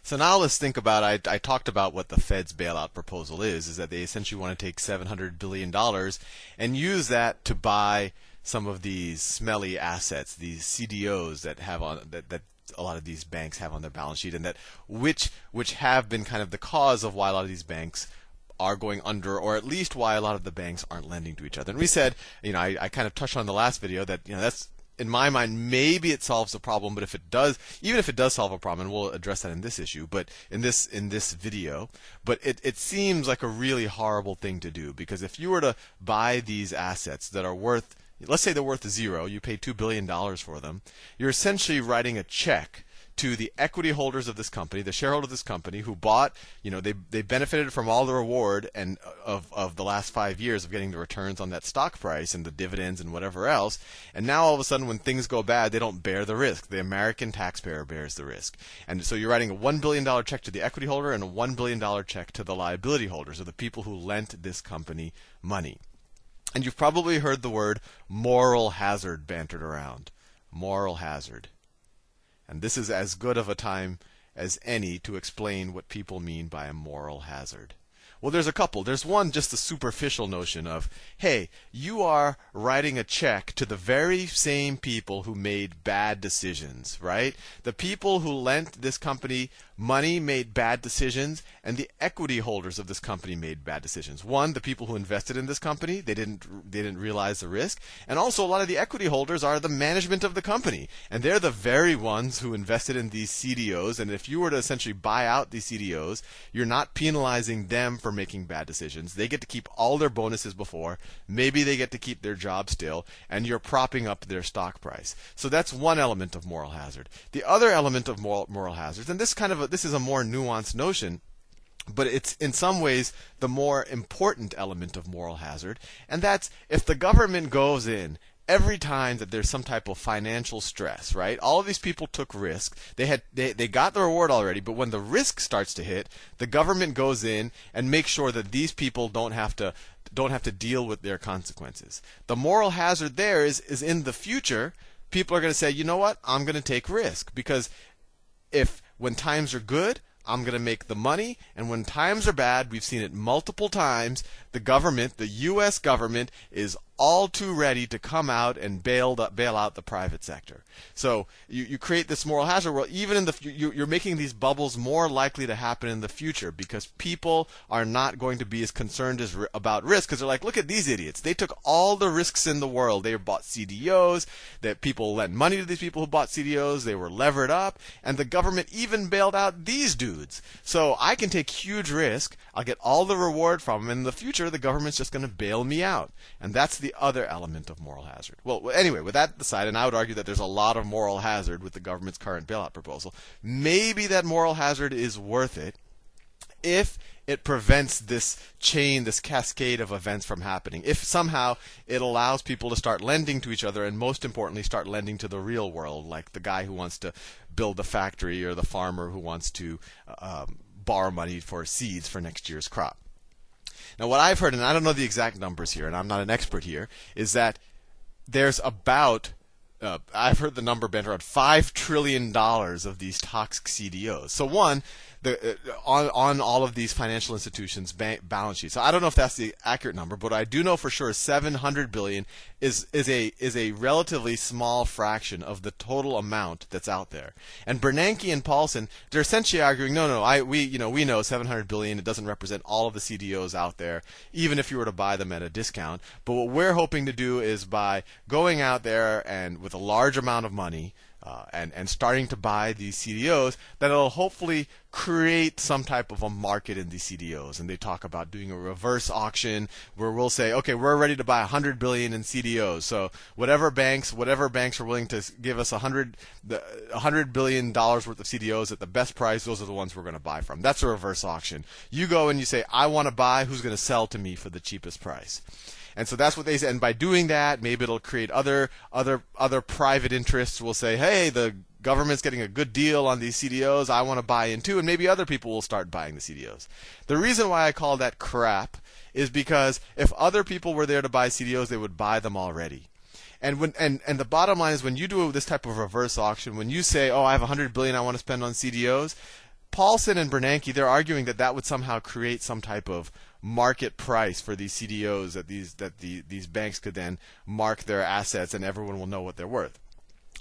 So now let's think about, I talked about what the Fed's bailout proposal is that they essentially want to take $700 billion and use that to buy some of these smelly assets, these CDOs that have on that a lot of these banks have on their balance sheet, and that which have been kind of the cause of why a lot of these banks are going under, or at least why a lot of the banks aren't lending to each other. And we said, I kind of touched on the last video that that's, in my mind, maybe it solves the problem, but if it does, even if it does solve a problem, and we'll address that in this issue, but in this video, but it seems like a really horrible thing to do, because if you were to buy these assets that are worth, let's say they're worth zero, you pay $2 billion for them, you're essentially writing a check to the equity holders of this company, the shareholders of this company who bought, they benefited from all the reward and of the last 5 years of getting the returns on that stock price and the dividends and whatever else. And now all of a sudden when things go bad, they don't bear the risk. The American taxpayer bears the risk. And so you're writing a $1 billion check to the equity holder and a $1 billion check to the liability holders, or the people who lent this company money. And you've probably heard the word moral hazard bantered around. Moral hazard. And this is as good of a time as any to explain what people mean by a moral hazard. Well, there's a couple. There's one, just the superficial notion of, hey, you are writing a check to the very same people who made bad decisions, right? The people who lent this company money made bad decisions, and the equity holders of this company made bad decisions. One, the people who invested in this company, they didn't realize the risk, and also a lot of the equity holders are the management of the company, and they're the very ones who invested in these CDOs. And if you were to essentially buy out these CDOs, you're not penalizing them for making bad decisions. They get to keep all their bonuses before, maybe they get to keep their job still, and you're propping up their stock price. So that's one element of moral hazard. The other element of moral hazards, and this is a more nuanced notion, but it's in some ways the more important element of moral hazard, and that's if the government goes in every time that there's some type of financial stress, right? All of these people took risk. They got the reward already, but when the risk starts to hit, the government goes in and makes sure that these people don't have to deal with their consequences. The moral hazard there is in the future, people are going to say, you know what? I'm going to take risk, because when times are good, I'm going to make the money, and when times are bad, we've seen it multiple times, the government, the U.S. government, is all too ready to come out and bail out the private sector. So you create this moral hazard where even in you're making these bubbles more likely to happen in the future, because people are not going to be as concerned about risk, because they're like, look at these idiots. They took all the risks in the world. They bought CDOs, that people lent money to these people who bought CDOs, they were levered up, and the government even bailed out these dudes. So I can take huge risk, I'll get all the reward from them, and in the future the government's just going to bail me out. And that's the other element of moral hazard. Well, anyway, with that aside, and I would argue that there's a lot of moral hazard with the government's current bailout proposal, maybe that moral hazard is worth it if it prevents this chain, this cascade of events from happening. If somehow it allows people to start lending to each other, and most importantly, start lending to the real world, like the guy who wants to build a factory, or the farmer who wants to borrow money for seeds for next year's crop. Now, what I've heard, and I don't know the exact numbers here, and I'm not an expert here, is that there's about, I've heard the number bent around $5 trillion of these toxic CDOs. So one, on all of these financial institutions' balance sheets. So I don't know if that's the accurate number, but I do know for sure $700 billion is a relatively small fraction of the total amount that's out there. And Bernanke and Paulson, they're essentially arguing, we know $700 billion. It doesn't represent all of the CDOs out there, even if you were to buy them at a discount. But what we're hoping to do is by going out there and with a large amount of money, and starting to buy these CDOs, that it'll hopefully create some type of a market in these CDOs. And they talk about doing a reverse auction where we'll say, okay, we're ready to buy $100 billion in CDOs. So whatever banks are willing to give us $100 billion worth of CDOs at the best price, those are the ones we're going to buy from. That's a reverse auction. You go and you say, I want to buy, who's going to sell to me for the cheapest price? And so that's what they say. And by doing that, maybe it'll create other private interests will say, hey, the government's getting a good deal on these CDOs. I want to buy in too. And maybe other people will start buying the CDOs. The reason why I call that crap is because if other people were there to buy CDOs, they would buy them already. And the bottom line is, when you do this type of reverse auction, when you say, oh, I have $100 billion I want to spend on CDOs, Paulson and Bernanke, they're arguing that that would somehow create some type of market price for these CDOs, that these banks could then mark their assets and everyone will know what they're worth.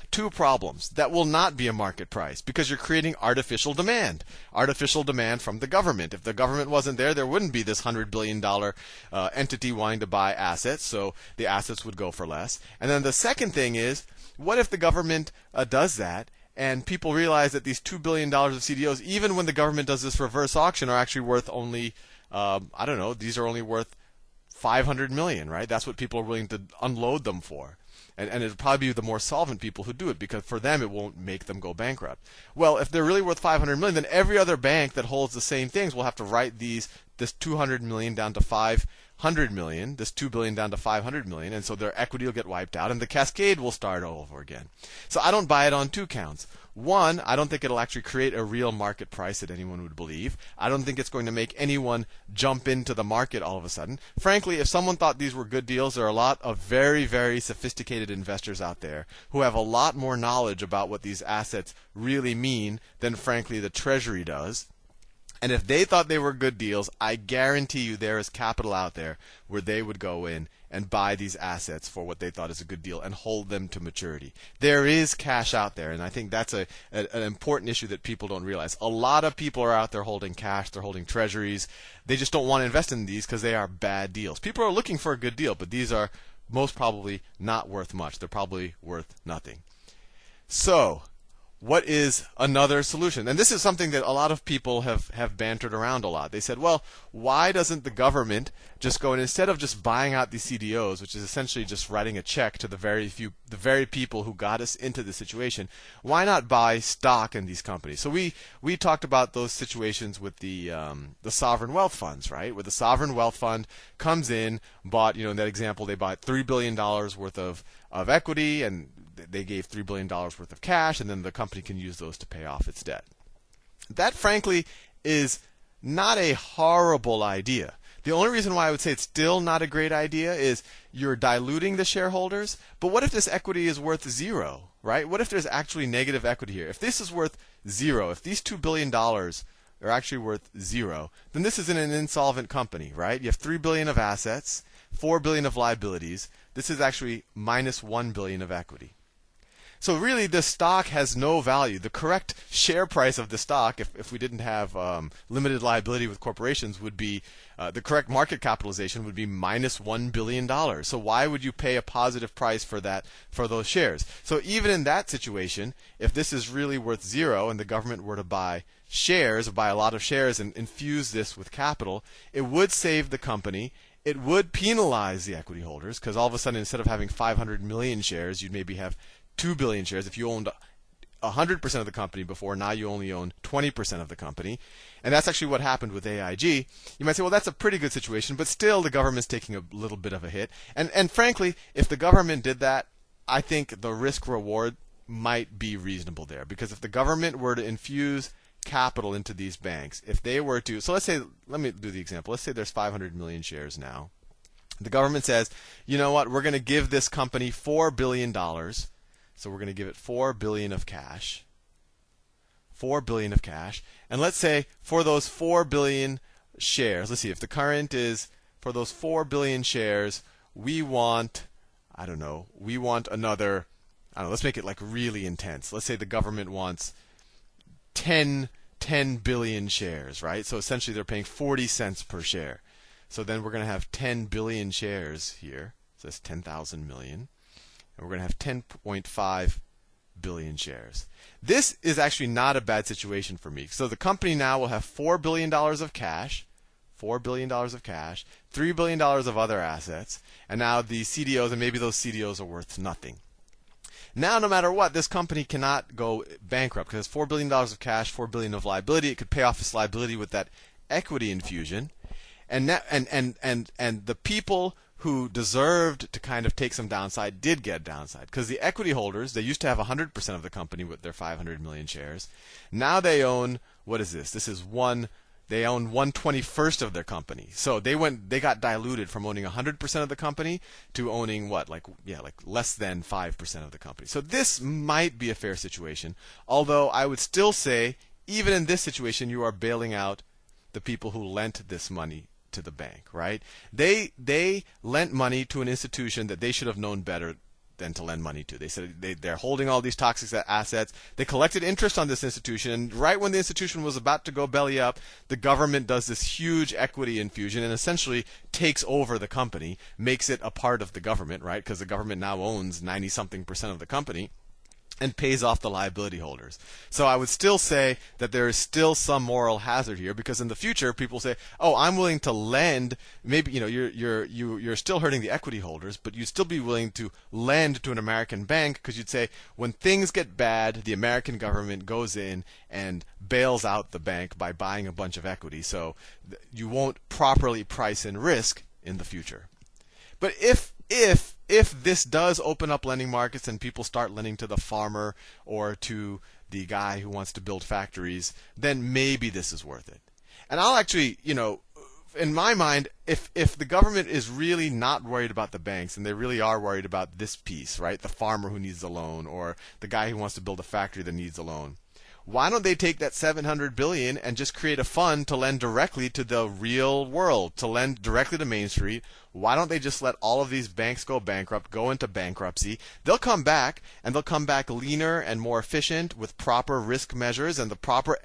Two problems. That will not be a market price because you're creating artificial demand. Artificial demand from the government. If the government wasn't there, there wouldn't be this $100 billion entity wanting to buy assets, so the assets would go for less. And then the second thing is, what if the government does that and people realize that these $2 billion of CDOs, even when the government does this reverse auction, are actually worth only, I don't know, these are only worth 500 million, right? That's what people are willing to unload them for. And it'll probably be the more solvent people who do it because for them it won't make them go bankrupt. Well, if they're really worth 500 million, then every other bank that holds the same things will have to write this 200 million down to 500 million, this 2 billion down to 500 million, and so their equity will get wiped out and the cascade will start all over again. So I don't buy it on two counts. One, I don't think it'll actually create a real market price that anyone would believe. I don't think it's going to make anyone jump into the market all of a sudden. Frankly, if someone thought these were good deals, there are a lot of very, very sophisticated investors out there who have a lot more knowledge about what these assets really mean than, frankly, the Treasury does. And if they thought they were good deals, I guarantee you there is capital out there where they would go in and buy these assets for what they thought is a good deal and hold them to maturity. There is cash out there, and I think that's an important issue that people don't realize. A lot of people are out there holding cash, they're holding treasuries. They just don't want to invest in these because they are bad deals. People are looking for a good deal, but these are most probably not worth much. They're probably worth nothing. So, what is another solution? And this is something that a lot of people have bantered around a lot. They said, well, why doesn't the government just go and instead of just buying out these CDOs, which is essentially just writing a check to the very people who got us into this situation, why not buy stock in these companies? So we talked about those situations with the sovereign wealth funds, right? Where the sovereign wealth fund comes in, bought, in that example, they bought $3 billion worth of equity, and they gave $3 billion worth of cash, and then the company can use those to pay off its debt. That, frankly, is not a horrible idea. The only reason why I would say it's still not a great idea is you're diluting the shareholders, but what if this equity is worth zero, right? What if there's actually negative equity here? If this is worth zero, if these $2 billion are actually worth zero, then this is in an insolvent company, right? You have $3 billion of assets, $4 billion of liabilities. This is actually minus $1 billion of equity. So really, the stock has no value. The correct share price of the stock, if we didn't have limited liability with corporations, would be the correct market capitalization would be minus $1 billion. So why would you pay a positive price for those shares? So even in that situation, if this is really worth zero and the government were to buy shares, or buy a lot of shares and infuse this with capital, it would save the company. It would penalize the equity holders because all of a sudden, instead of having 500 million shares, you'd maybe have 2 billion shares. If you owned 100% of the company before, now you only own 20% of the company. And that's actually what happened with AIG. You might say, well, that's a pretty good situation, but still the government's taking a little bit of a hit. And frankly, if the government did that, I think the risk reward might be reasonable there. Because if the government were to infuse capital into these banks, if they were to, so let me do the example. Let's say there's 500 million shares now. The government says, you know what, we're going to give this company $4 billion. So we're going to give it $4 billion of cash. $4 billion of cash. And let's say for those 4 billion shares, let's see, if the current is for those 4 billion shares, we want another, let's make it like really intense. Let's say the government wants 10 billion shares, right? So essentially they're paying 40 cents per share. So then we're going to have 10 billion shares here. So that's 10,000 million. And we're going to have 10.5 billion shares. This is actually not a bad situation for me. So the company now will have $4 billion of cash, $4 billion of cash, $3 billion of other assets, and now the CDOs, and maybe those CDOs are worth nothing. Now, no matter what, this company cannot go bankrupt because it has $4 billion of cash, $4 billion of liability. It could pay off its liability with that equity infusion. And the people who deserved to kind of take some downside did get downside because the equity holders, they used to have 100% of the company with their 500 million shares. Now they own, what is this? They own 1/21st of their company. So they got diluted from owning 100% of the company to owning like less than 5% of the company. So this might be a fair situation. Although I would still say even in this situation, you are bailing out the people who lent this money to the bank, right? They lent money to an institution that they should have known better than to lend money to. They said they're holding all these toxic assets. They collected interest on this institution, and right when the institution was about to go belly up, the government does this huge equity infusion and essentially takes over the company, makes it a part of the government, right? Because the government now owns 90-something% of the company, and pays off the liability holders. So I would still say that there is still some moral hazard here, because in the future people say, "Oh, I'm willing to lend." Maybe you're still hurting the equity holders, but you'd still be willing to lend to an American bank, because you'd say when things get bad, the American government goes in and bails out the bank by buying a bunch of equity. So you won't properly price in risk in the future. But if this does open up lending markets and people start lending to the farmer or to the guy who wants to build factories, then maybe this is worth it. And I'll actually, in my mind, if the government is really not worried about the banks and they really are worried about this piece, right, the farmer who needs a loan or the guy who wants to build a factory that needs a loan, why don't they take that $700 billion and just create a fund to lend directly to the real world, to lend directly to Main Street? Why don't they just let all of these banks go bankrupt, go into bankruptcy? They'll come back, and they'll come back leaner and more efficient with proper risk measures, and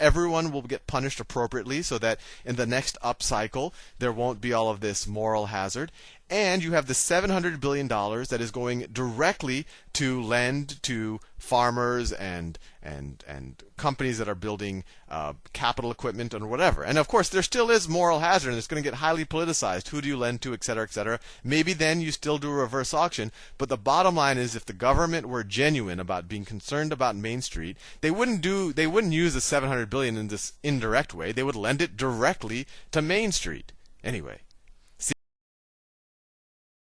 everyone will get punished appropriately, so that in the next upcycle there won't be all of this moral hazard. And you have the $700 billion that is going directly to lend to farmers and companies that are building capital equipment or whatever. And of course, there still is moral hazard, and it's going to get highly politicized. Who do you lend to, et cetera, et cetera. Maybe then you still do a reverse auction. But the bottom line is, if the government were genuine about being concerned about Main Street, they wouldn't use the $700 billion in this indirect way. They would lend it directly to Main Street. Anyway.